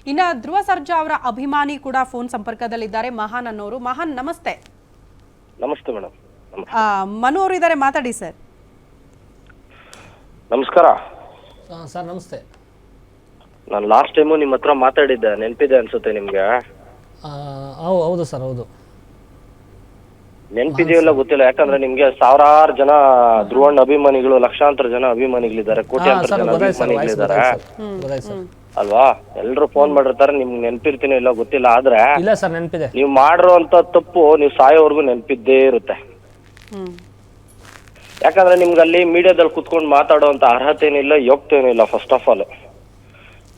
ಇನ್ನು ಧ್ರುವ ಸರ್ಜಾ ಅವರ ಅಭಿಮಾನಿ ಕೂಡ ಫೋನ್ ಸಂಪರ್ಕದಲ್ಲಿದ್ದಾರೆ, ಮಹಾನ್ ಅನ್ನೋರು. ಮಹಾನ್ ನಮಸ್ತೆ. ನಮಸ್ತೆ ಮೇಡಮ್. ಮನು ಅವರು ಇದ್ದಾರೆ, ಮಾತಾಡಿ ಸರ್. ನಮಸ್ಕಾರ ಸರ್. ನಮಸ್ತೆ. ನಾನು ಲಾಸ್ಟ್ ಟೈಮು ನಿಮ್ಮ ಹತ್ರ ಮಾತಾಡಿದ್ದೆ, ನೆನಪಿದೆ ಅನ್ಸುತ್ತೆ ನಿಮ್ಗೆ? ಹೌದು ಸರ್, ಹೌದು. ನೆನಪಿದೆಯಲ್ಲ ಗೊತ್ತಿಲ್ಲ, ಯಾಕಂದ್ರೆ ನಿಮ್ಗೆ ಸಾವಿರಾರು ಜನ ಧ್ರುವಣ್ಣ ಅಭಿಮಾನಿಗಳು, ಲಕ್ಷಾಂತರ ಜನ ಅಭಿಮಾನಿಗಳಿದ್ದಾರೆ, ಕೋಟ್ಯಾಂತರ ಜನ ಅಭಿಮಾನಿಗಳಿದ್ದಾರೆ ಅಲ್ವಾ? ಎಲ್ರು ಫೋನ್ ಮಾಡಿರ್ತಾರೆ, ನಿಮ್ಗೆ ನೆನಪಿರ್ತೀನಿ ಇಲ್ಲ ಗೊತ್ತಿಲ್ಲ, ಆದ್ರೆ ಇಲ್ಲ ಸರ್ ನೆನಪಿದೆ. ನೀವು ಮಾಡಿರುವಂತ ತಪ್ಪು ನೀವು ಸಾಯೋವರೆಗೂ ನೆನಪಿದ್ದೇ ಇರುತ್ತೆ. ಯಾಕಂದ್ರೆ ನಿಮ್ಗೆ ಅಲ್ಲಿ ಮೀಡಿಯಾದಲ್ಲಿ ಕುತ್ಕೊಂಡು ಮಾತಾಡುವಂತ ಅರ್ಹತೆ ಏನಿಲ್ಲ, ಯೋಗ್ಯತೆ ಏನಿಲ್ಲ. ಫಸ್ಟ್ ಆಫ್ ಆಲ್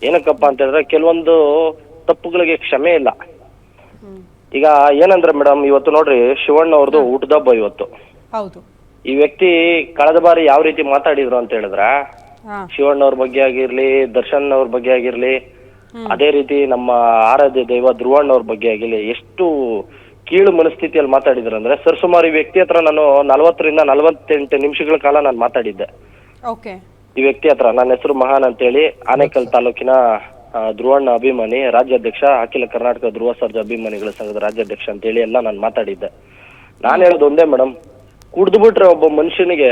ಏನಕ್ಕಪ್ಪ ಅಂತ ಹೇಳಿದ್ರೆ ಕೆಲವೊಂದು ತಪ್ಪುಗಳಿಗೆ ಕ್ಷಮೆ ಇಲ್ಲ. ಈಗ ಏನಂದ್ರೆ ಮೇಡಮ್, ಇವತ್ತು ನೋಡ್ರಿ ಶಿವಣ್ಣ ಅವ್ರದ್ದು ಹುಟ್ಟದಬ್ಬ ಇವತ್ತು. ಹೌದು. ಈ ವ್ಯಕ್ತಿ ಕಳೆದ ಬಾರಿ ಯಾವ ರೀತಿ ಮಾತಾಡಿದ್ರು ಅಂತ ಹೇಳಿದ್ರೆ, ಶಿವಣ್ಣ ಅವ್ರ ಬಗ್ಗೆ ಆಗಿರ್ಲಿ, ದರ್ಶನ್ ಅವ್ರ ಬಗ್ಗೆ ಆಗಿರ್ಲಿ, ಅದೇ ರೀತಿ ನಮ್ಮ ಆರಾಧ್ಯ ದೈವ ಧ್ರುವಣ್ಣ ಅವ್ರ ಬಗ್ಗೆ ಆಗಿರ್ಲಿ, ಎಷ್ಟು ಕೀಳು ಮನಸ್ಥಿತಿಯಲ್ಲಿ ಮಾತಾಡಿದ್ರು ಅಂದ್ರೆ, ಸರ್ಸುಮಾರು ಈ ವ್ಯಕ್ತಿ ಹತ್ರ ನಾನು 40 ರಿಂದ 48 ನಿಮಿಷಗಳ ಕಾಲ ನಾನು ಮಾತಾಡಿದ್ದೆ. ಈ ವ್ಯಕ್ತಿ ಹತ್ರ. ನನ್ನ ಹೆಸರು ಮಹಾನ್ ಅಂತ ಹೇಳಿ, ಆನೇಕಲ್ ತಾಲೂಕಿನ ಧ್ರುವಣ್ಣ ಅಭಿಮಾನಿ, ರಾಜ್ಯಾಧ್ಯಕ್ಷ, ಅಖಿಲ ಕರ್ನಾಟಕ ಧ್ರುವ ಸರ್ಜಾ ಅಭಿಮಾನಿಗಳ ಸಂಘದ ರಾಜ್ಯಾಧ್ಯಕ್ಷ ಅಂತ ಹೇಳಿ ಎಲ್ಲ ನಾನು ಮಾತಾಡಿದ್ದೆ. ನಾನು ಹೇಳೋದು ಒಂದೇ ಮೇಡಮ್, ಕುಡ್ದು ಬಿಟ್ರೆ ಒಬ್ಬ ಮನುಷ್ಯನಿಗೆ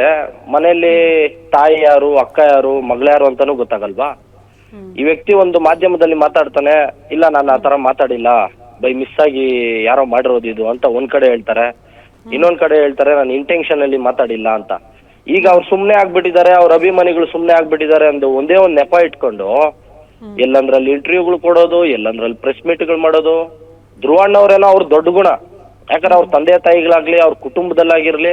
ಮನೆಯಲ್ಲಿ ತಾಯಿ ಯಾರು, ಅಕ್ಕ ಯಾರು, ಮಗಳಾರು ಅಂತಾನೂ ಗೊತ್ತಾಗಲ್ವಾ? ಈ ವ್ಯಕ್ತಿ ಒಂದು ಮಾಧ್ಯಮದಲ್ಲಿ ಮಾತಾಡ್ತಾನೆ, ಇಲ್ಲ ನಾನು ಆ ತರ ಮಾತಾಡಿಲ್ಲ, ಬೈ ಮಿಸ್ ಆಗಿ ಯಾರೋ ಮಾಡಿರೋದು ಇದು ಅಂತ ಒಂದ್ ಕಡೆ ಹೇಳ್ತಾರೆ, ಇನ್ನೊಂದ್ ಕಡೆ ಹೇಳ್ತಾರೆ ನಾನು ಇಂಟೆನ್ಷನ್ ಅಲ್ಲಿ ಮಾತಾಡಿಲ್ಲ ಅಂತ. ಈಗ ಅವ್ರು ಸುಮ್ನೆ ಆಗ್ಬಿಟ್ಟಿದ್ದಾರೆ, ಅವ್ರ ಅಭಿಮಾನಿಗಳು ಸುಮ್ನೆ ಆಗ್ಬಿಟ್ಟಿದ್ದಾರೆ ಅಂದು ಒಂದೇ ಒಂದ್ ನೆಪ ಇಟ್ಕೊಂಡು ಎಲ್ಲಂದ್ರಲ್ಲಿ ಇಂಟರ್ವ್ಯೂಗಳು ಕೊಡೋದು, ಎಲ್ಲಂದ್ರಲ್ಲಿ ಪ್ರೆಸ್ ಮೀಟ್ಗಳು ಮಾಡೋದು. ಧ್ರುವಣ್ಣ ಅವ್ರೇನೋ ಅವ್ರ ದೊಡ್ಡ ಗುಣ, ಯಾಕಂದ್ರೆ ಅವ್ರ ತಂದೆ ತಾಯಿಗಳಾಗ್ಲಿ, ಅವ್ರ ಕುಟುಂಬದಲ್ಲಾಗಿರ್ಲಿ,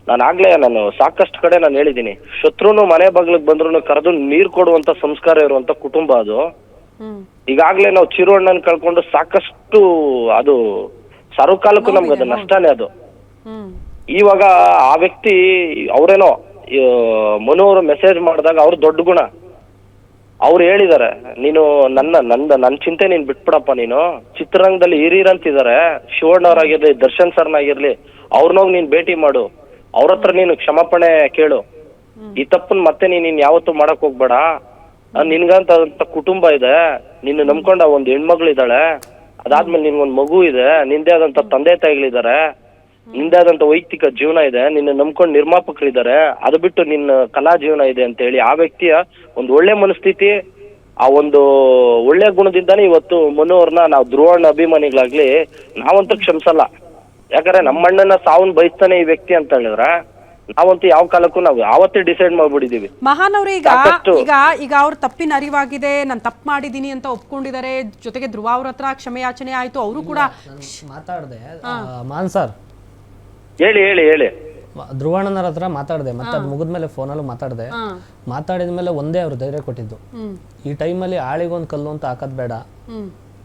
ನಾನು ಸಾಕಷ್ಟು ಕಡೆ ನಾನು ಹೇಳಿದ್ದೀನಿ, ಶತ್ರುನು ಮನೆ ಬಾಗ್ಲಿಗೆ ಬಂದ್ರು ಕರೆದು ನೀರ್ ಕೊಡುವಂತ ಸಂಸ್ಕಾರ ಇರುವಂತ ಕುಟುಂಬ ಅದು. ಈಗಾಗ್ಲೇ ನಾವು ಚಿರುವಣ್ಣನ್ ಕಳ್ಕೊಂಡು ಸಾಕಷ್ಟು, ಅದು ಸರ್ವಕಾಲಕ್ಕೂ ನಮ್ಗೆ ಅದು ನಷ್ಟನೇ ಅದು. ಇವಾಗ ಆ ವ್ಯಕ್ತಿ ಅವ್ರೇನೋ ಮನು ಅವರು ಮೆಸೇಜ್ ಮಾಡಿದಾಗ ಅವ್ರ ದೊಡ್ಡ ಗುಣ, ಅವ್ರು ಹೇಳಿದಾರೆ, ನೀನು ನನ್ನ ಚಿಂತೆ ನೀನ್ ಬಿಟ್ಬಿಡಪ್ಪ, ನೀನು ಚಿತ್ರರಂಗದಲ್ಲಿ ಹಿರಿಯರಂತಿದ್ದಾರೆ, ಶಿವಣ್ಣ ಅವ್ರಾಗಿರ್ಲಿ, ದರ್ಶನ್ ಸರ್ನಾಗಿರ್ಲಿ, ಅವ್ರನ್ನೋಗಿ ನೀನ್ ಭೇಟಿ ಮಾಡು, ಅವ್ರ ಹತ್ರ ನೀನು ಕ್ಷಮಾಪಣೆ ಕೇಳು, ಈ ತಪ್ಪನ್ ಮತ್ತೆ ನೀನ್ ಯಾವತ್ತೂ ಮಾಡಕ್ ಹೋಗ್ಬೇಡ, ನಿನ್ಗಂತ ಕುಟುಂಬ ಇದೆ, ನಿನ್ನ ನಂಬ್ಕೊಂಡ ಒಂದ್ ಹೆಣ್ಮಗಳಿದ್ದಾಳೆ, ಅದಾದ್ಮೇಲೆ ನಿನ್ಗೊಂದ್ ಮಗು ಇದೆ, ನಿಂದೇ ಆದಂತ ತಂದೆ ತಾಯಿಗಳಿದ್ದಾರೆ, ನಿಂದೇ ಆದಂತ ವೈಯಕ್ತಿಕ ಜೀವನ ಇದೆ, ನಿನ್ನ ನಂಬ್ಕೊಂಡು ನಿರ್ಮಾಪಕರಿದ್ದಾರೆ, ಅದು ಬಿಟ್ಟು ನಿನ್ನ ಕಲಾ ಜೀವನ ಇದೆ ಅಂತ ಹೇಳಿ ಆ ವ್ಯಕ್ತಿಯ ಒಂದು ಒಳ್ಳೆ ಮನಸ್ಥಿತಿ, ಆ ಒಂದು ಒಳ್ಳೆ ಗುಣದಿಂದಾನೇ ಇವತ್ತು ಮನು ಅವ್ರನ್ನ ನಾವು ಧ್ರುವಣ್ಣ ಅಭಿಮಾನಿಗಳಾಗ್ಲಿ ನಾವಂತೂ ಕ್ಷಮಿಸಲ್ಲ. ಯಾಕಂದ್ರೆ ನಮ್ಮಣ್ಣನ ಸಾವನ್ ಬಯಸ್ತಾನೆ ಈ ವ್ಯಕ್ತಿ ಅಂತ ಹೇಳಿದ್ರೆ, ನಾವಂತೂ ಯಾವ ಕಾಲಕ್ಕೂ ನಾವು ಯಾವತ್ತೇ ಡಿಸೈಡ್ ಮಾಡ್ಬಿಟ್ಟಿದೀವಿ. ಮಹಾನ್ ಅವರು ಈಗ ಅವ್ರ ತಪ್ಪಿನ ಅರಿವಾಗಿದೆ, ನಾನು ತಪ್ಪು ಮಾಡಿದೀನಿ ಅಂತ ಒಪ್ಕೊಂಡಿದ್ದಾರೆ, ಜೊತೆಗೆ ಧ್ರುವ ಅವ್ರ ಹತ್ರ ಕ್ಷಮೆಯಾಚನೆ ಆಯ್ತು, ಅವರು ಕೂಡ ಮಾತಾಡ್ದೆ. ಮಾನ್ ಸರ್ ಹೇಳಿ ಧ್ರುವಣ್ಣನರ ಹತ್ರ ಮಾತಾಡ್ದೆ, ಮತ್ತೆ ಅದು ಮುಗಿದ್ಮೇಲೆ ಫೋನಲ್ಲೂ ಮಾತಾಡಿದ್ಮೇಲೆ ಒಂದೇ ಅವ್ರು ಧೈರ್ಯ ಕೊಟ್ಟಿದ್ದು, ಈ ಟೈಮಲ್ಲಿ ಆಳಿಗೊಂದು ಕಲ್ಲು ಅಂತ ಹಾಕೋದ್ ಬೇಡ,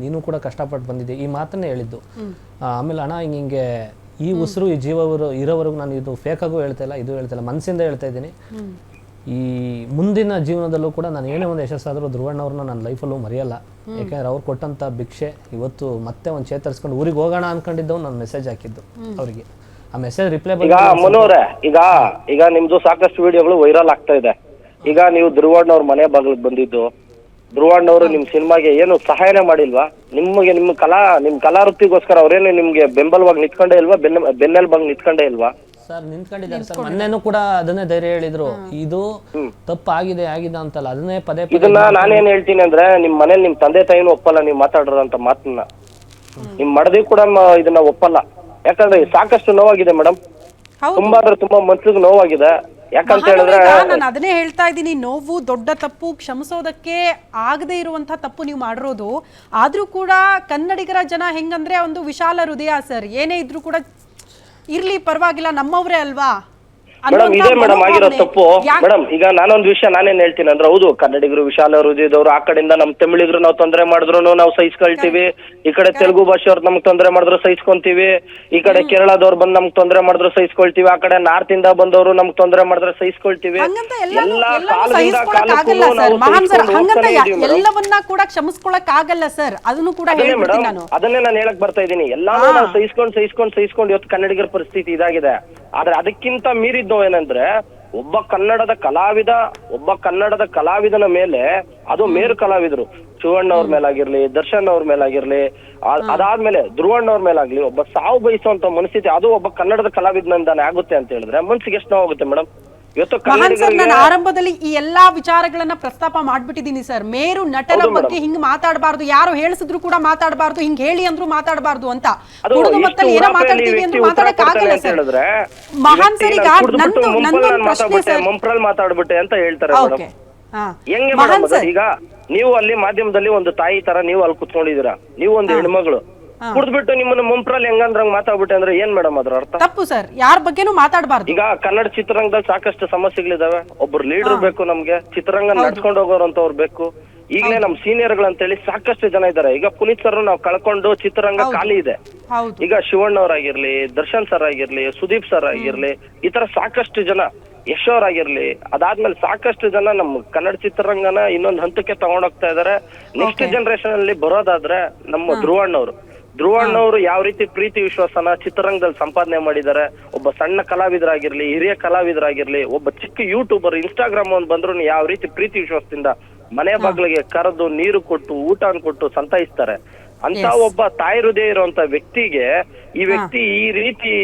ನೀನು ಕೂಡ ಕಷ್ಟಪಟ್ಟು ಬಂದಿದ್ದೆ, ಈ ಮಾತನ್ನೇ ಹೇಳಿದ್ದು. ಆಮೇಲೆ ಅಣ್ಣ ಹಿಂಗೆ ಈ ಉಸಿರು ಈ ಜೀವವರು ಇರೋವರೆಗೂ ನಾನು ಇದು ಫೇಕಾಗೂ ಹೇಳ್ತಾ ಇಲ್ಲ, ಇದು ಹೇಳ್ತಾ ಇಲ್ಲ, ಮನಸ್ಸಿಂದ ಹೇಳ್ತಾ ಇದ್ದೀನಿ. ಈ ಮುಂದಿನ ಜೀವನದಲ್ಲೂ ಕೂಡ ನಾನು ಏನೇ ಒಂದು ಯಶಸ್ಸಾದರೂ ಧ್ರುವಣ್ಣವ್ರನ್ನ ನನ್ನ ಲೈಫಲ್ಲೂ ಮರೆಯಲ್ಲ. ಯಾಕೆಂದ್ರೆ ಅವ್ರು ಕೊಟ್ಟಂತ ಭಿಕ್ಷೆ ಇವತ್ತು ಮತ್ತೆ ಒಂದು ಚೇತರಿಸ್ಕೊಂಡು ಊರಿಗೆ ಹೋಗೋಣ ಅನ್ಕೊಂಡಿದ್ದವು ನಾನು ಮೆಸೇಜ್ ಹಾಕಿದ್ದು ಅವರಿಗೆ. ಆ ಮೆಸೇಜ್ ರಿಪ್ಲೈ ಈಗ ಮನೋರೆ, ಈಗ ನಿಮ್ದು ಸಾಕಷ್ಟು ವಿಡಿಯೋಗಳು ವೈರಲ್ ಆಗ್ತಾ ಇದೆ. ಈಗ ನೀವು ಧ್ರುವಣ್ಣ ಅವ್ರ ಮನೆ ಬಾಗಿಲಿಗೆ ಬಂದಿದ್ದು, ಧ್ರುವಣ್ಣ ಅವರು ನಿಮ್ ಸಿನಿಮಾಗೆ ಏನು ಸಹಾಯನೇ ಮಾಡಿಲ್ವಾ? ನಿಮ್ಮ ಕಲಾ ವೃತ್ತಿಗೋಸ್ಕರ ಅವ್ರೇನು ನಿಮ್ಗೆ ಬೆಂಬಲವಾಗಿ ನಿಂತ್ಕೊಂಡೇ ಇಲ್ವಾ? ಬೆನ್ನೆಲುಬಾಗಿ ನಿಂತ್ಕೊಂಡೇ ಇಲ್ವಾ? ಸರ್ ನಿಂತ್ಕೊಂಡಿದ್ದಾರೆ ಸರ್, ಮೊನ್ನೆನೂ ಕೂಡ ಅದನ್ನೇ ಧೈರ್ಯ ಹೇಳಿದ್ರು, ಇದು ತಪ್ಪು ಆಗಿದೆ ಅಂತಲ್ಲ, ಅದನ್ನೇ ಪದೇ ಇದನ್ನ ನಾನೇನ್ ಹೇಳ್ತೀನಿ ಅಂದ್ರೆ, ನಿಮ್ ಮನೇಲಿ ನಿಮ್ ತಂದೆ ತಾಯಿನೂ ಒಪ್ಪಲ್ಲ ನೀವು ಮಾತಾಡೋದಂತ ಮಾತನ್ನ, ನಿಮ್ ಮಡದಿ ಕೂಡ ಇದನ್ನ ಒಪ್ಪಲ್ಲ. ಯಾಕಂದ್ರೆ ಸಾಕಷ್ಟು ನೋವಾಗಿದೆ ಮೇಡಮ್, ತುಂಬಾ ಅಂದ್ರೆ ತುಂಬಾ ಮನ್ಸಿಗೆ ನೋವಾಗಿದೆ. ಯಾಕಂತ ಹೇಳಿದ್ರೆ ನಾನು ಅದನ್ನೇ ಹೇಳ್ತಾ ಇದ್ದೀನಿ, ನೋವು ದೊಡ್ಡ ತಪ್ಪು, ಕ್ಷಮಿಸೋದಕ್ಕೆ ಆಗದೆ ಇರುವಂತಹ ತಪ್ಪು ನೀವು ಮಾಡಿರೋದು. ಆದ್ರೂ ಕೂಡ ಕನ್ನಡಿಗರ ಜನ ಹೆಂಗಂದ್ರೆ ಒಂದು ವಿಶಾಲ ಹೃದಯ ಸರ್, ಏನೇ ಇದ್ರೂ ಕೂಡ ಇರ್ಲಿ ಪರವಾಗಿಲ್ಲ, ನಮ್ಮವ್ರೆ ಅಲ್ವಾ ಮೇಡಮ್. ಇದೇ ಮೇಡಮ್ ಆಗಿರೋ ತಪ್ಪು ಮೇಡಮ್. ಈಗ ನಾನೊಂದು ವಿಷಯ ನಾನೇನ್ ಹೇಳ್ತೀನಿ ಅಂದ್ರೆ, ಹೌದು ಕನ್ನಡಿಗರು ವಿಶಾಲ ಹೃದಯದವ್ರು, ಆ ಕಡೆಯಿಂದ ನಮ್ ತಮಿಳಿಗರು ನಾವು ತೊಂದರೆ ಮಾಡಿದ್ರು ನಾವು ಸಹಿಸ್ಕೊಳ್ತೀವಿ, ಈ ಕಡೆ ತೆಲುಗು ಭಾಷೆಯವ್ರು ನಮ್ಗೆ ತೊಂದರೆ ಮಾಡಿದ್ರು ಸಹಿಸ್ಕೊಂತೀವಿ, ಈ ಕಡೆ ಕೇರಳದವ್ರು ಬಂದು ನಮ್ಗೆ ತೊಂದರೆ ಮಾಡಿದ್ರು ಸಹಿಸ್ಕೊಳ್ತೀವಿ, ಆ ಕಡೆ ನಾರ್ತ್ ಇಂದ ಬಂದವರು ನಮ್ಗೆ ತೊಂದರೆ ಮಾಡಿದ್ರೆ ಸಹಿಸ್ಕೊಳ್ತೀವಿ. ಎಲ್ಲವನ್ನ ಕೂಡ ಕ್ಷಮಿಸ್ಕೊಳಕ್ ಆಗಲ್ಲ ಸರ್, ಅದನ್ನು ಕೂಡ ಹೇಳ್ಬಿಡ್ತೀನಿ ನಾನು. ಅದನ್ನೇ ನಾನು ಹೇಳಕ್ ಬರ್ತಾ ಇದ್ದೀನಿ, ಎಲ್ಲಾನು ನಾವು ಸಹಿಸ್ಕೊಂಡು ಇವತ್ತು ಕನ್ನಡಿಗರ ಪರಿಸ್ಥಿತಿ ಇದಾಗಿದೆ. ಆದ್ರೆ ಅದಕ್ಕಿಂತ ಮೀರಿದ್ದು ಏನಂದ್ರೆ, ಒಬ್ಬ ಕನ್ನಡದ ಕಲಾವಿದನ ಮೇಲೆ, ಅದು ಮೇರು ಕಲಾವಿದರು ಶಿವಣ್ಣ ಅವ್ರ ಮೇಲಾಗಿರ್ಲಿ, ದರ್ಶನ್ ಅವ್ರ ಮೇಲಾಗಿರ್ಲಿ, ಅದಾದ್ಮೇಲೆ ಧ್ರುವಣ್ಣ ಅವ್ರ ಮೇಲಾಗ್ಲಿ, ಒಬ್ಬ ಸಾವು ಬಯಸುವಂತ ಮನಸ್ಥಿತಿ ಅದು ಒಬ್ಬ ಕನ್ನಡದ ಕಲಾವಿದನಿಂದಾನೆ ಆಗುತ್ತೆ ಅಂತ ಹೇಳಿದ್ರೆ ಮನ್ಸಿಗೆ ಎಷ್ಟು ನೋವಾಗುತ್ತೆ ಮೇಡಮ್. ಇವತ್ತು ಮಹಾನ್ ಸರ್, ನಾನು ಆರಂಭದಲ್ಲಿ ಈ ಎಲ್ಲಾ ವಿಚಾರಗಳನ್ನ ಪ್ರಸ್ತಾಪ ಮಾಡ್ಬಿಟ್ಟಿದೀನಿ ಸರ್. ಮೇರು ನಟನ ಬಗ್ಗೆ ಹಿಂಗ್ ಮಾತಾಡಬಾರ್ದು, ಯಾರು ಹೇಳಿಸಿದ್ರು ಕೂಡ ಮಾತಾಡಬಾರ್ದು, ಹಿಂಗ್ ಹೇಳಿ ಅಂದ್ರೂ ಮಾತಾಡಬಾರ್ದು ಅಂತ. ಕುಡಿದು ಮತ್ತಲ್ಲಿ ಏನೋ ಮಾತಾಡ್ತೀವಿ ಅಂತ ಮಾತಾಡಕ್ ಆಗಲ್ಲ ಸರ್. ಮಹಾನ್ ಸರ್, ಈಗ ನಂದೊಂದು ಪ್ರಶ್ನೆ ಸರ್, ಮಂಪ್ರಲ್ ಮಾತಾಡ್ಬಿಟ್ಟೆ ಅಂತ ಹೇಳ್ತಾರೆ ಓಕೆ. ಹೆಂಗೆ ಮೇಡಮ್? ಈಗ ನೀವು ಅಲ್ಲಿ ಮಾಧ್ಯಮದಲ್ಲಿ ಒಂದು ತಾಯಿ ತರ ನೀವು ಅಲ್ಲಿ ಕುತ್ಕೊಂಡಿದೀರಾ, ನೀವು ಒಂದು ಹೆಣ್ಮಗಳು ಕುಡ್ದ್ಬಿಟ್ಟು ನಿಮ್ಮನ್ನ ಮುಂಪ್ರಲ್ಲಿ ಹೆಂಗಂದ್ರಂಗ್ ಮಾತಾಡ್ಬಿಟ್ಟೆ ಅಂದ್ರೆ ಏನ್ ಮೇಡಮ್ ಅದ್ರ ಅರ್ಥ? ತಪ್ಪು ಸರ್, ಯಾರ ಬಗ್ಗೆನೂ ಮಾತಾಡಬಾರ್ದು. ಈಗ ಕನ್ನಡ ಚಿತ್ರರಂಗದಲ್ಲಿ ಸಾಕಷ್ಟು ಸಮಸ್ಯೆಗಳಿದಾವೆ. ಒಬ್ರು ಲೀಡರ್ ಬೇಕು ನಮ್ಗೆ, ಚಿತ್ರರಂಗ ನಡ್ಸ್ಕೊಂಡು ಹೋಗೋರಂತವ್ರು ಬೇಕು. ಈಗಲೇ ನಮ್ ಸೀನಿಯರ್ಗಳಂತೇಳಿ ಸಾಕಷ್ಟು ಜನ ಇದಾರೆ. ಈಗ ಪುನೀತ್ ಸರ್ ನಾವು ಕಳ್ಕೊಂಡು ಚಿತ್ರರಂಗ ಖಾಲಿ ಇದೆ. ಈಗ ಶಿವಣ್ಣ ಅವ್ರಾಗಿರ್ಲಿ, ದರ್ಶನ್ ಸರ್ ಆಗಿರ್ಲಿ, ಸುದೀಪ್ ಸರ್ ಆಗಿರ್ಲಿ, ಈ ತರ ಸಾಕಷ್ಟು ಜನ, ಯಶ್ ಅವ್ರಾಗಿರ್ಲಿ, ಅದಾದ್ಮೇಲೆ ಸಾಕಷ್ಟು ಜನ ನಮ್ಮ ಕನ್ನಡ ಚಿತ್ರರಂಗನ ಇನ್ನೊಂದು ಹಂತಕ್ಕೆ ತಗೊಂಡೋಗ್ತಾ ಇದಾರೆ. ನೆಕ್ಸ್ಟ್ ಜನರೇಷನ್ ಅಲ್ಲಿ ಬರೋದಾದ್ರೆ ನಮ್ಮ ಧ್ರುವಣ್ಣ ಅವರು ಯಾವ ರೀತಿ ಪ್ರೀತಿ ವಿಶ್ವಾಸನ ಚಿತ್ರರಂಗದಲ್ಲಿ ಸಂಪಾದನೆ ಮಾಡಿದ್ದಾರೆ. ಒಬ್ಬ ಸಣ್ಣ ಕಲಾವಿದರಾಗಿರ್ಲಿ, ಹಿರಿಯ ಕಲಾವಿದರಾಗಿರ್ಲಿ, ಒಬ್ಬ ಚಿಕ್ಕ ಯೂಟ್ಯೂಬರ್, ಇನ್ಸ್ಟಾಗ್ರಾಮ್ ಒಂದ್ ಬಂದ್ರು ಯಾವ ರೀತಿ ಪ್ರೀತಿ ವಿಶ್ವಾಸದಿಂದ ಮನೆ ಬಾಗ್ಲಿಗೆ ಕರೆದು ನೀರು ಕೊಟ್ಟು ಊಟ ಕೊಟ್ಟು ಸಂತೈಸ್ತಾರೆ. ಅಂತ ಒಬ್ಬ ತಾಯಿ ಹೃದಯ ಇರುವಂತ ವ್ಯಕ್ತಿಗೆ ಈ ವ್ಯಕ್ತಿ ಈ ರೀತಿ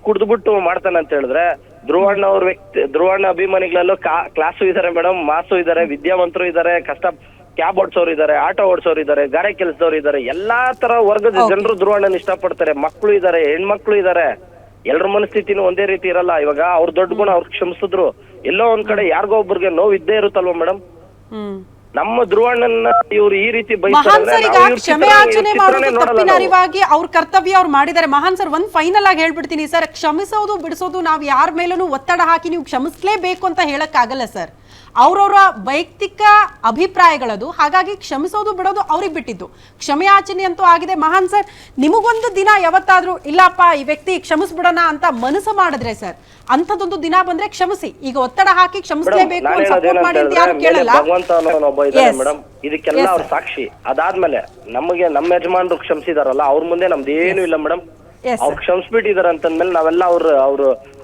ಕುಡ್ದ್ಬಿಟ್ಟು ಮಾಡ್ತಾನೆ ಅಂತ ಹೇಳಿದ್ರೆ, ಧ್ರುವಣ್ಣ ಅಭಿಮಾನಿಗಳಲ್ಲೂ ಕ್ಲಾಸು ಇದಾರೆ ಮೇಡಮ್, ಮಾಸು ಇದಾರೆ, ವಿದ್ಯಾವಂತರು ಇದಾರೆ, ಕ್ಯಾಬ್ ಓಡಿಸೋರು ಇದಾರೆ, ಆಟೋ ಓಡಿಸೋರು ಇದಾರೆ, ಗಾರೆ ಕೆಲಸದವ್ರು ಇದಾರೆ, ಎಲ್ಲಾ ತರ ವರ್ಗದ ಜನರು ಧ್ರುವಣ್ಣನ ಇಷ್ಟಪಡ್ತಾರೆ. ಮಕ್ಕಳು ಇದಾರೆ, ಹೆಣ್ಮಕ್ಳು ಇದಾರೆ. ಎಲ್ರ ಮನಸ್ಥಿತಿನೂ ಒಂದೇ ರೀತಿ ಇರಲ್ಲ. ಇವಾಗ ಅವ್ರ ದೊಡ್ಡ ಗುಣ ಅವ್ರು ಕ್ಷಮಿಸಿದ್ರು, ಎಲ್ಲೋ ಒಂದ್ ಕಡೆ ಯಾರಿಗೋ ಒಬ್ರಿಗೆ ನೋವು ಇದ್ದೇ ಇರುತ್ತಲ್ವ ಮೇಡಮ್? ನಮ್ಮ ಧ್ರುವಣ್ಣನ ಇವ್ರು ಈ ರೀತಿ ಮಹಾನ್ ಸರ್, ಈಗ ಕ್ಷಮೆ ಯಾಚನೆ ಮಾಡೋದು ತಪ್ಪಿನ ಅರಿವಾಗಿ ಅವ್ರ ಕರ್ತವ್ಯ ಅವ್ರು ಮಾಡಿದ್ದಾರೆ. ಮಹಾನ್ ಸರ್, ಒಂದ್ ಫೈನಲ್ ಆಗಿ ಹೇಳ್ಬಿಡ್ತೀನಿ ಸರ್, ಕ್ಷಮಿಸೋದು ಬಿಡಿಸೋದು ನಾವ್ ಯಾರ ಮೇಲೂ ಒತ್ತಡ ಹಾಕಿ ನೀವು ಕ್ಷಮಿಸ್ಲೇಬೇಕು ಅಂತ ಹೇಳಕ್ ಆಗಲ್ಲ ಸರ್. ಅವ್ರವ್ರ ವೈಯಕ್ತಿಕ ಅಭಿಪ್ರಾಯಗಳದು. ಹಾಗಾಗಿ ಕ್ಷಮಿಸೋದು ಬಿಡೋದು ಅವ್ರಿಗೆ ಬಿಟ್ಟಿದ್ದು. ಕ್ಷಮೆಯಾಚನೆ ಅಂತೂ ಆಗಿದೆ. ಮಹಾನ್ ಸರ್, ನಿಮಗೊಂದು ದಿನ ಯಾವತ್ತಾದ್ರೂ ಇಲ್ಲಪ್ಪ ಈ ವ್ಯಕ್ತಿ ಕ್ಷಮಿಸ್ಬಿಡೋಣ ಅಂತ ಮನಸ್ಸು ಮಾಡಿದ್ರೆ ಸರ್, ಅಂಥದ್ದೊಂದು ದಿನ ಬಂದ್ರೆ ಕ್ಷಮಿಸಿ. ಈಗ ಒತ್ತಡ ಹಾಕಿ ಕ್ಷಮಿಸಲೇಬೇಕು ಅಂತ ಸಪೋರ್ಟ್ ಮಾಡಿ ಅಂತ ಯಾರು ಕೇಳಲ್ಲ. ಭಗವಂತ ಒಬ್ಬ ಇದ್ದಾನೆ ಮೇಡಮ್, ಇದಕ್ಕೆಲ್ಲ ಅವ್ರ ಸಾಕ್ಷಿ. ಅದಾದ್ಮೇಲೆ ನಮಗೆ ನಮ್ಮ ಯಜಮಾನರು ಕ್ಷಮಿಸಿದಾರಲ್ಲ, ಅವ್ರ ಮುಂದೆ ನಮ್ದು ಏನು ಇಲ್ಲ ಮೇಡಮ್. ಅವ್ರು ಕ್ಷಮಿಸ್ಬಿಟ್ಟಿದಾರೆ ಅಂತಂದ್ಮೇಲೆ ನಾವೆಲ್ಲ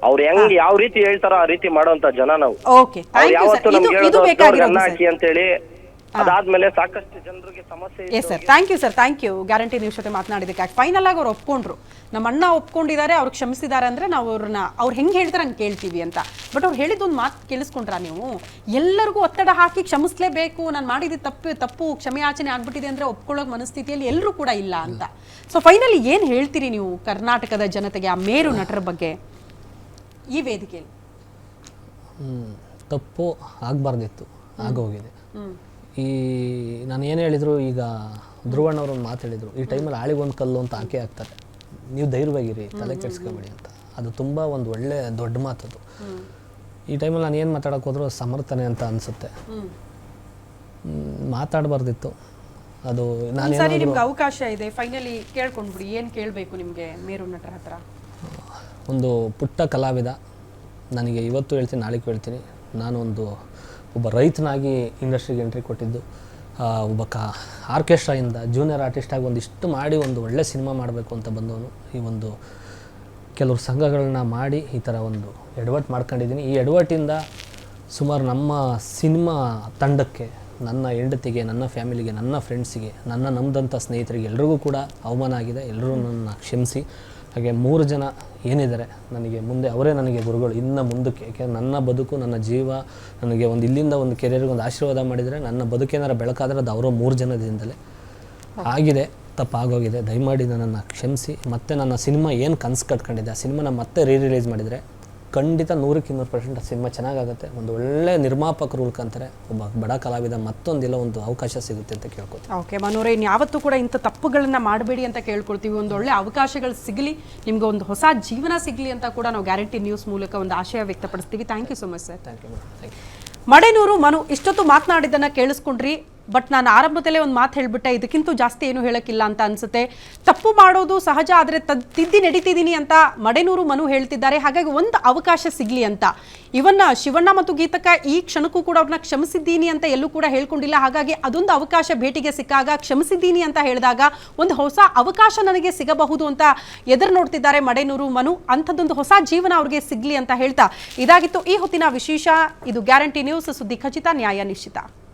ಅವ್ರು ಹೆಂಗ್ ಯಾವ ರೀತಿ ಹೇಳ್ತಾರೋ ಆ ರೀತಿ ಮಾಡೋಂತ ಜನ ನಾವು. ಯಾವತ್ತು ನಮ್ಗೆ ಅನ್ನ ಹಾಕಿ ಅಂತ ಹೇಳಿ ಅದಾದ್ಮೇಲೆ ಸಾಕಷ್ಟು ಜನರಿಗೆ ಸಮಸ್ಯೆ. Yes sir, thank you sir, thank you. Guarantee news ಜೊತೆ ಮಾತನಾಡಿದಕ್ಕೆ. ಫೈನಲ್ ಆಗಿ ಅವ್ರು ಒಪ್ಕೊಂಡ್ರು, ನಮ್ಮ ಅಣ್ಣ ಒಪ್ಕೊಂಡಿದ್ದಾರೆ, ಅವ್ರು ಕ್ಷಮಿಸಿದ್ದಾರೆ ಅಂದ್ರೆ ನಾವು ಅವ್ರು ಹೆಂಗೆ ಹೇಳ್ತಾರೆ ಹಂಗೆ ಕೇಳ್ತೀವಿ ಅಂತ. ಬಟ್ ಅವ್ರು ಹೇಳಿದ್ದೊಂದು ಮಾತು ಕೇಳಿಸ್ಕೊಂಡ್ರಾ ನೀವು? ಎಲ್ಲರಿಗೂ ಒತ್ತಡ ಹಾಕಿ ಕ್ಷಮಿಸ್ಲೇಬೇಕು, ನಾನು ಮಾಡಿದ ತಪ್ಪು ಕ್ಷಮೆಯಾಚನೆ ಆಗ್ಬಿಟ್ಟಿದೆ ಅಂದ್ರೆ ಒಪ್ಕೊಳ್ಳೋ ಮನಸ್ಥಿತಿಯಲ್ಲಿ ಎಲ್ಲರೂ ಕೂಡ ಇಲ್ಲ ಅಂತ. ಸೊ ಫೈನಲಿ ಏನು ಹೇಳ್ತೀರಿ ನೀವು ಕರ್ನಾಟಕದ ಜನತೆಗೆ ಆ ಮೇರು ನಟರ ಬಗ್ಗೆ ಈ ವೇದಿಕೆಯಲ್ಲಿ? ತಪ್ಪು ಆಗಬಾರ್ದಿತ್ತು, ಆಗೋಗಿದೆ. ಈ ನಾನು ಏನು ಹೇಳಿದ್ರು, ಈಗ ಧ್ರುವಣ್ಣವ್ರು ಒಂದು ಮಾತು ಹೇಳಿದರು, ಈ ಟೈಮಲ್ಲಿ ಆಳಿಗೊಂದು ಕಲ್ಲು ಅಂತ ಹಾಕೇ ಆಗ್ತಾರೆ, ನೀವು ಧೈರ್ಯವಾಗಿರಿ, ತಲೆ ಕೆಡಿಸ್ಕೊಬೇಡಿ ಅಂತ. ಅದು ತುಂಬ ಒಂದು ಒಳ್ಳೆ ದೊಡ್ಡ ಮಾತದು. ಈ ಟೈಮಲ್ಲಿ ನಾನು ಏನು ಮಾತಾಡೋಕೆ ಹೋದ್ರೂ ಸಮರ್ಥನೆ ಅಂತ ಅನಿಸುತ್ತೆ. ಮಾತಾಡಬಾರ್ದಿತ್ತು. ಅದು ನಾನು ಸರಿ, ನಿಮ್ಗೆ ಅವಕಾಶ ಇದೆ, ಫೈನಲಿ ಕೇಳ್ಕೊಂಡ್ಬಿಡಿ, ಏನು ಕೇಳಬೇಕು ನಿಮಗೆ ಮೇರು ನಟರ ಹತ್ರ? ಒಂದು ಪುಟ್ಟ ಕಲಾವಿದ, ನನಗೆ ಇವತ್ತು ಹೇಳ್ತೀನಿ, ನಾಳೆಗೆ ಹೇಳ್ತೀನಿ, ನಾನು ಒಬ್ಬ ರೈತನಾಗಿ ಇಂಡಸ್ಟ್ರಿಗೆ ಎಂಟ್ರಿ ಕೊಟ್ಟಿದ್ದು, ಒಬ್ಬ ಆರ್ಕೆಸ್ಟ್ರಾಯಿಂದ ಜೂನಿಯರ್ ಆರ್ಟಿಸ್ಟಾಗಿ ಒಂದಿಷ್ಟು ಮಾಡಿ ಒಂದು ಒಳ್ಳೆ ಸಿನಿಮಾ ಮಾಡಬೇಕು ಅಂತ ಬಂದವನು. ಈ ಒಂದು ಕೆಲವರು ಸಂಘಗಳನ್ನ ಮಾಡಿ ಈ ಥರ ಒಂದು ಎಡವಟ್ಟು ಮಾಡ್ಕೊಂಡಿದ್ದೀನಿ. ಈ ಎಡವಟ್ಟಿಂದ ಸುಮಾರು ನಮ್ಮ ಸಿನಿಮಾ ತಂಡಕ್ಕೆ, ನನ್ನ ಹೆಂಡತಿಗೆ, ನನ್ನ ಫ್ಯಾಮಿಲಿಗೆ, ನನ್ನ ಫ್ರೆಂಡ್ಸಿಗೆ, ನನ್ನ ನಂಬಿದಂಥ ಸ್ನೇಹಿತರಿಗೆ ಎಲ್ರಿಗೂ ಕೂಡ ಅವಮಾನ ಆಗಿದೆ. ಎಲ್ಲರೂ ನನ್ನ ಕ್ಷಮಿಸಿ. ಹಾಗೆ 3 ಜನ ಏನಿದ್ದಾರೆ ನನಗೆ ಮುಂದೆ, ಅವರೇ ನನಗೆ ಗುರುಗಳು ಇನ್ನು ಮುಂದಕ್ಕೆ. ಯಾಕೆಂದರೆ ನನ್ನ ಬದುಕು, ನನ್ನ ಜೀವ, ನನಗೆ ಒಂದು ಇಲ್ಲಿಂದ ಒಂದು ಕೆರಿಯರ್ಗೆ ಒಂದು ಆಶೀರ್ವಾದ ಮಾಡಿದರೆ, ನನ್ನ ಬದುಕೇನಾರು ಬೆಳಕಾದರೆ ಅದು ಅವರ 3 ಜನದಿಂದಲೇ ಆಗಿದೆ. ತಪ್ಪಾಗೋಗಿದೆ, ದಯಮಾಡಿ ನನ್ನನ್ನು ಕ್ಷಮಿಸಿ. ಮತ್ತು ನನ್ನ ಸಿನಿಮಾ ಏನು ಕನಸು ಕಟ್ಕೊಂಡಿದ್ದೆ, ಆ ಸಿನಿಮಾನ ಮತ್ತೆ ರಿಲೀಸ್ ಮಾಡಿದರೆ ಖಂಡಿತ 100% ಆ ಸಿನಿಮಾ ಚೆನ್ನಾಗಾಗುತ್ತೆ. ಒಂದು ಒಳ್ಳೆ ನಿರ್ಮಾಪಕರು ಉಳ್ಕೊಂತಾರೆ, ಒಬ್ಬ ಬಡ ಕಲಾವಿದ ಮತ್ತೊಂದಿಲ್ಲ ಒಂದು ಅವಕಾಶ ಸಿಗುತ್ತೆ ಅಂತ ಕೇಳ್ಕೊತೀವಿ. ಓಕೆ ಮನೋರೇ, ಯಾವತ್ತೂ ಕೂಡ ಇಂಥ ತಪ್ಪುಗಳನ್ನ ಮಾಡಬೇಡಿ ಅಂತ ಕೇಳ್ಕೊಳ್ತೀವಿ. ಒಂದು ಒಳ್ಳೆ ಅವಕಾಶಗಳು ಸಿಗಲಿ, ನಿಮ್ಗೆ ಒಂದು ಹೊಸ ಜೀವನ ಸಿಗಲಿ ಅಂತ ಕೂಡ ನಾವು ಗ್ಯಾರಂಟಿ ನ್ಯೂಸ್ ಮೂಲಕ ಒಂದು ಆಶಯ ವ್ಯಕ್ತಪಡಿಸ್ತೀವಿ. Thank you so much sir. Thank you. Madenur Manu ಇಷ್ಟೊತ್ತು ಮಾತನಾಡಿದ್ದನ್ನು ಕೇಳಿಸ್ಕೊಂಡ್ರಿ. ಬಟ್ ನಾನು ಆರಂಭದಲ್ಲೇ ಒಂದು ಮಾತು ಹೇಳ್ಬಿಟ್ಟೆ, ಇದಕ್ಕಿಂತ ಜಾಸ್ತಿ ಏನು ಹೇಳೋಕ್ಕಿಲ್ಲ ಅಂತ ಅನ್ಸುತ್ತೆ. ತಪ್ಪು ಮಾಡೋದು ಸಹಜ, ಆದರೆ ತಿದ್ದಿ ನಡೀತಿದ್ದೀನಿ ಅಂತ ಮಡೆನೂರು ಮನು ಹೇಳ್ತಿದ್ದಾರೆ. ಹಾಗಾಗಿ ಒಂದು ಅವಕಾಶ ಸಿಗಲಿ ಅಂತ. ಇವನ್ನ ಶಿವಣ್ಣ ಮತ್ತು ಗೀತಕ್ಕ ಈ ಕ್ಷಣಕ್ಕೂ ಕೂಡ ಅವ್ರನ್ನ ಕ್ಷಮಿಸಿದ್ದೀನಿ ಅಂತ ಎಲ್ಲೂ ಕೂಡ ಹೇಳ್ಕೊಂಡಿಲ್ಲ. ಹಾಗಾಗಿ ಅದೊಂದು ಅವಕಾಶ ಭೇಟಿಗೆ ಸಿಕ್ಕಾಗ ಕ್ಷಮಿಸಿದ್ದೀನಿ ಅಂತ ಹೇಳಿದಾಗ ಒಂದು ಹೊಸ ಅವಕಾಶ ನನಗೆ ಸಿಗಬಹುದು ಅಂತ ಎದುರು ನೋಡ್ತಿದ್ದಾರೆ ಮಡೆನೂರು ಮನು. ಅಂಥದ್ದೊಂದು ಹೊಸ ಜೀವನ ಅವ್ರಿಗೆ ಸಿಗ್ಲಿ ಅಂತ ಹೇಳ್ತಾ ಇದಾಗಿತ್ತು ಈ ಹೊತ್ತಿನ ವಿಶೇಷ. ಇದು ಗ್ಯಾರಂಟಿ ನ್ಯೂಸ್, ಸುದ್ದಿ ಖಚಿತ, ನ್ಯಾಯ ನಿಶ್ಚಿತ.